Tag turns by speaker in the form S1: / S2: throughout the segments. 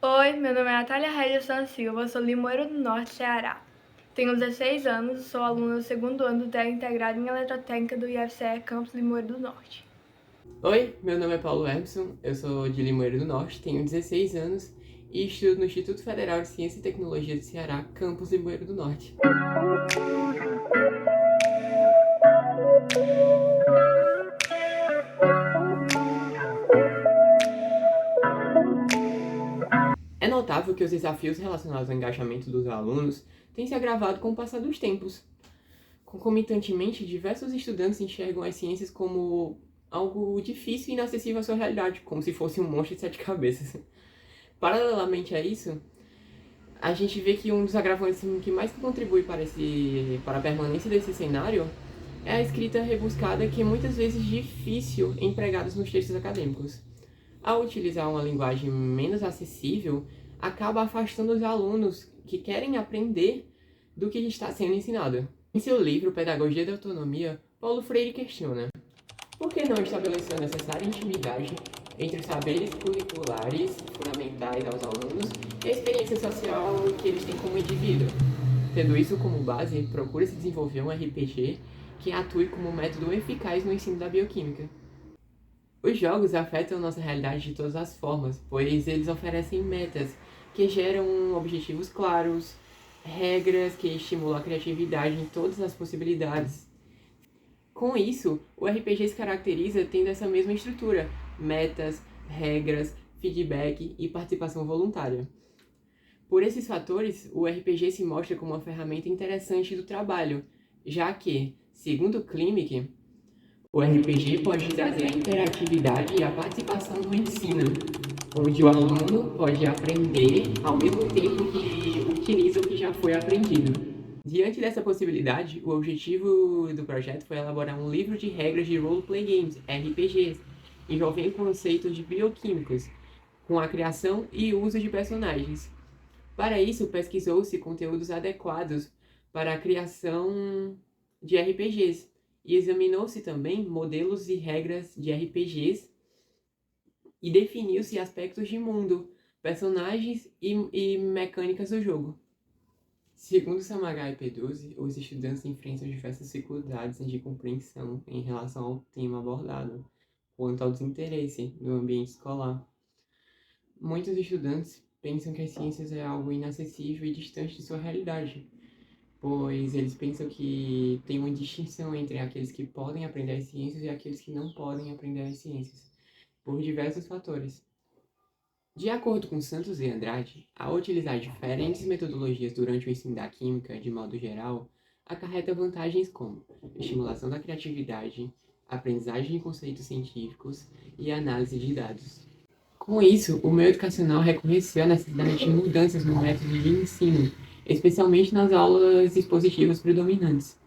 S1: Oi, meu nome é Natália Regis Silva, sou limoeiro do Norte, Ceará. Tenho 16 anos e sou aluna do segundo ano do técnico integrado em eletrotécnica do IFCE Campus Limoeiro do Norte.
S2: Oi, meu nome é Paulo Emerson, eu sou de Limoeiro do Norte, tenho 16 anos e estudo no Instituto Federal de Ciência e Tecnologia do Ceará, campus Limoeiro do Norte. É notável que os desafios relacionados ao engajamento dos alunos têm se agravado com o passar dos tempos. Concomitantemente, diversos estudantes enxergam as ciências como algo difícil e inacessível à sua realidade, como se fosse um monstro de sete cabeças. Paralelamente a isso, a gente vê que um dos agravantes que mais contribui para a permanência desse cenário é a escrita rebuscada, que é muitas vezes difícil empregados nos textos acadêmicos. Ao utilizar uma linguagem menos acessível, acaba afastando os alunos que querem aprender do que está sendo ensinado. Em seu livro Pedagogia da Autonomia, Paulo Freire questiona: por que não estabelecer a necessária intimidade entre os saberes curriculares fundamentais aos alunos e a experiência social que eles têm como indivíduo? Tendo isso como base, procura-se desenvolver um RPG que atue como método eficaz no ensino da bioquímica. Os jogos afetam nossa realidade de todas as formas, pois eles oferecem metas que geram objetivos claros, regras que estimulam a criatividade em todas as possibilidades. Com isso, o RPG se caracteriza tendo essa mesma estrutura: metas, regras, feedback e participação voluntária. Por esses fatores, o RPG se mostra como uma ferramenta interessante do trabalho, já que, segundo Klimek, o RPG pode trazer a interatividade e a participação no ensino, onde o aluno pode aprender ao mesmo tempo que utiliza o que já foi aprendido. Diante dessa possibilidade, o objetivo do projeto foi elaborar um livro de regras de Roleplay Games, RPGs, envolvendo conceitos de bioquímicos, com a criação e uso de personagens. Para isso, pesquisou-se conteúdos adequados para a criação de RPGs e examinou-se também modelos e regras de RPGs e definiu-se aspectos de mundo, personagens e mecânicas do jogo. Segundo Samagai Peduzzi, os estudantes enfrentam diversas dificuldades de compreensão em relação ao tema abordado, quanto ao desinteresse no ambiente escolar. Muitos estudantes pensam que as ciências é algo inacessível e distante de sua realidade, pois eles pensam que tem uma distinção entre aqueles que podem aprender as ciências e aqueles que não podem aprender as ciências, por diversos fatores. De acordo com Santos e Andrade, ao utilizar diferentes metodologias durante o ensino da química, de modo geral, acarreta vantagens como estimulação da criatividade, aprendizagem de conceitos científicos e análise de dados. Com isso, o meio educacional reconheceu a necessidade de mudanças no método de ensino, especialmente nas aulas expositivas predominantes.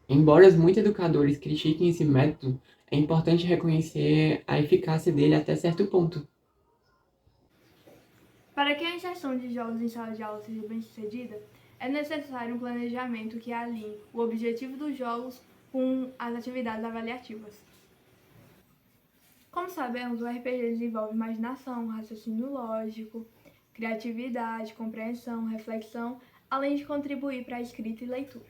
S2: Embora muitos educadores critiquem esse método, é importante reconhecer a eficácia dele até certo ponto.
S1: Para que a inserção de jogos em sala de aula seja bem-sucedida, é necessário um planejamento que alinhe o objetivo dos jogos com as atividades avaliativas. Como sabemos, o RPG desenvolve imaginação, raciocínio lógico, criatividade, compreensão, reflexão, além de contribuir para a escrita e leitura.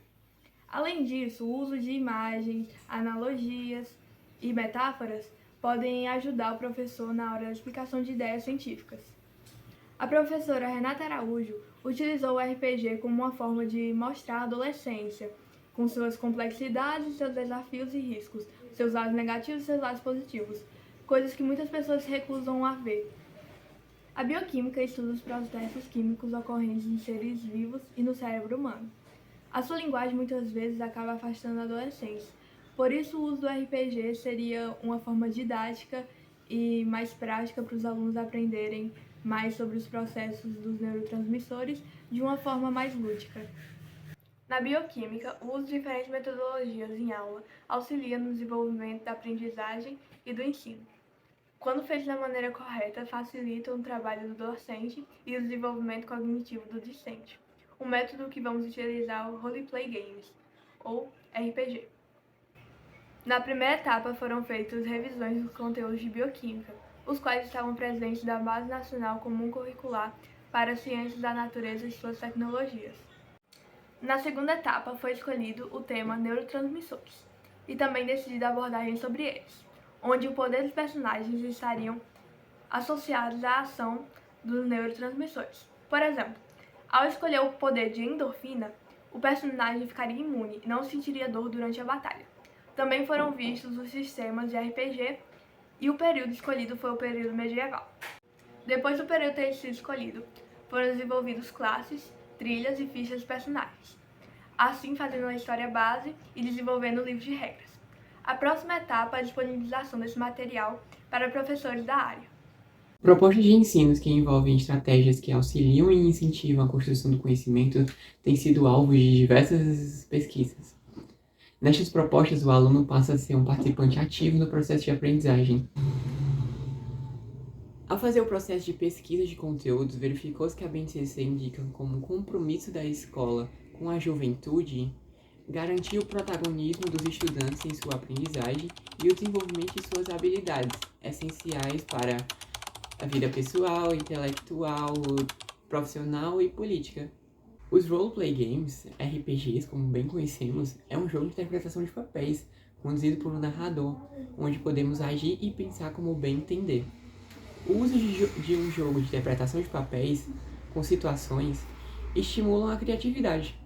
S1: Além disso, o uso de imagens, analogias e metáforas podem ajudar o professor na hora da explicação de ideias científicas. A professora Renata Araújo utilizou o RPG como uma forma de mostrar a adolescência, com suas complexidades, seus desafios e riscos, seus lados negativos e seus lados positivos, coisas que muitas pessoas se recusam a ver. A bioquímica estuda os processos químicos ocorrentes em seres vivos e no cérebro humano. A sua linguagem muitas vezes acaba afastando adolescentes. Por isso, o uso do RPG seria uma forma didática e mais prática para os alunos aprenderem mais sobre os processos dos neurotransmissores de uma forma mais lúdica. Na bioquímica, o uso de diferentes metodologias em aula auxilia no desenvolvimento da aprendizagem e do ensino. Quando feito da maneira correta, facilita o trabalho do docente e o desenvolvimento cognitivo do discente. O método que vamos utilizar é o Roleplay Games, ou RPG. Na primeira etapa foram feitas revisões dos conteúdos de bioquímica, os quais estavam presentes da Base Nacional Comum Curricular para as Ciências da Natureza e suas tecnologias. Na segunda etapa foi escolhido o tema neurotransmissores e também decidida a abordagem sobre eles, onde o poder dos personagens estariam associados à ação dos neurotransmissores. Por exemplo, ao escolher o poder de endorfina, o personagem ficaria imune e não sentiria dor durante a batalha. Também foram vistos os sistemas de RPG e o período escolhido foi o período medieval. Depois do período ter sido escolhido, foram desenvolvidos classes, trilhas e fichas dos personagens, assim fazendo a história base e desenvolvendo o livro de regras. A próxima etapa é a disponibilização desse material para professores da área.
S2: Propostas de ensinos que envolvem estratégias que auxiliam e incentivam a construção do conhecimento têm sido alvo de diversas pesquisas. Nestas propostas, o aluno passa a ser um participante ativo no processo de aprendizagem. Ao fazer o processo de pesquisa de conteúdos, verificou-se que a BNCC indica como compromisso da escola com a juventude garantir o protagonismo dos estudantes em sua aprendizagem e o desenvolvimento de suas habilidades, essenciais para a vida pessoal, intelectual, profissional e política. Os Roleplay Games, RPGs, como bem conhecemos, é um jogo de interpretação de papéis, conduzido por um narrador, onde podemos agir e pensar como bem entender. O uso de um jogo de interpretação de papéis, com situações, estimulam a criatividade,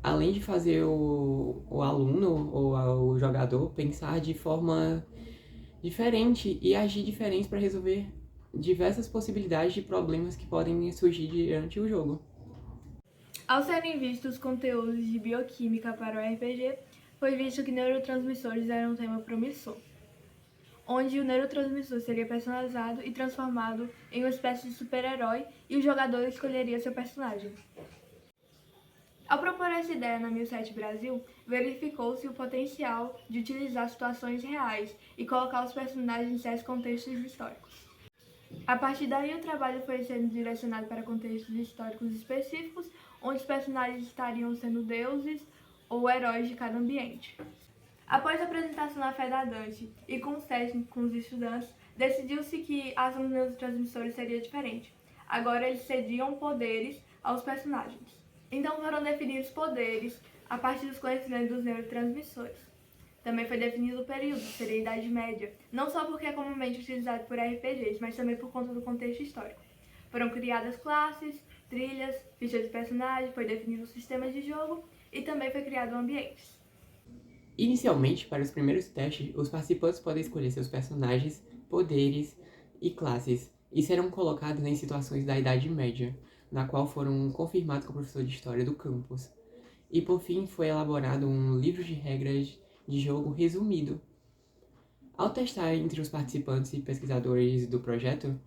S2: além de fazer o aluno ou o jogador pensar de forma diferente e agir diferente para resolver diversas possibilidades de problemas que podem surgir durante o jogo.
S1: Ao serem vistos conteúdos de bioquímica para o RPG, foi visto que neurotransmissores eram um tema promissor, onde o neurotransmissor seria personalizado e transformado em uma espécie de super-herói e o jogador escolheria seu personagem. Ao propor essa ideia na 1007 Brasil, verificou-se o potencial de utilizar situações reais e colocar os personagens em certos contextos históricos. A partir daí, o trabalho foi sendo direcionado para contextos históricos específicos, onde os personagens estariam sendo deuses ou heróis de cada ambiente. Após a apresentação na FEDADANTE e com os técnicos com os estudantes, decidiu-se que a ação dos neurotransmissores seria diferente. Agora eles cediam poderes aos personagens. Então foram definidos poderes a partir dos conhecimentos dos neurotransmissores. Também foi definido o período, que seria a Idade Média, não só porque é comumente utilizado por RPGs, mas também por conta do contexto histórico. Foram criadas classes, trilhas, fichas de personagem, foi definido o sistema de jogo e também foi criado ambientes.
S2: Inicialmente, para os primeiros testes, os participantes podem escolher seus personagens, poderes e classes, e serão colocados em situações da Idade Média, na qual foram confirmados com o professor de História do campus. E por fim, foi elaborado um livro de regras de jogo resumido. Ao testar entre os participantes e pesquisadores do projeto,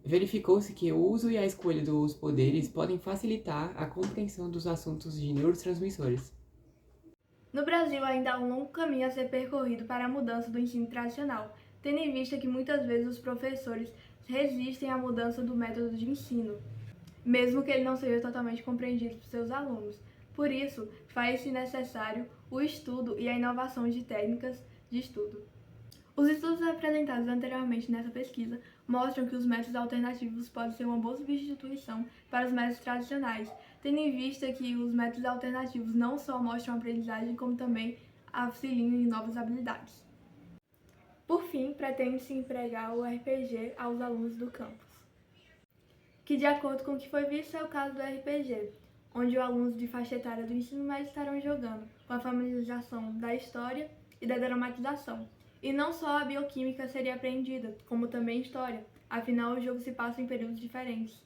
S2: verificou-se que o uso e a escolha dos poderes podem facilitar a compreensão dos assuntos de neurotransmissores.
S1: No Brasil, ainda há um longo caminho a ser percorrido para a mudança do ensino tradicional, tendo em vista que muitas vezes os professores resistem à mudança do método de ensino, mesmo que ele não seja totalmente compreendido por seus alunos. Por isso, faz-se necessário o estudo e a inovação de técnicas de estudo. Os estudos apresentados anteriormente nessa pesquisa mostram que os métodos alternativos podem ser uma boa substituição para os métodos tradicionais, tendo em vista que os métodos alternativos não só mostram a aprendizagem, como também auxiliam em novas habilidades. Por fim, pretende-se empregar o RPG aos alunos do campus, que de acordo com o que foi visto é o caso do RPG, onde os alunos de faixa etária do ensino médio estarão jogando com a familiarização da história e da dramatização. E não só a bioquímica seria aprendida, como também história, afinal o jogo se passa em períodos diferentes.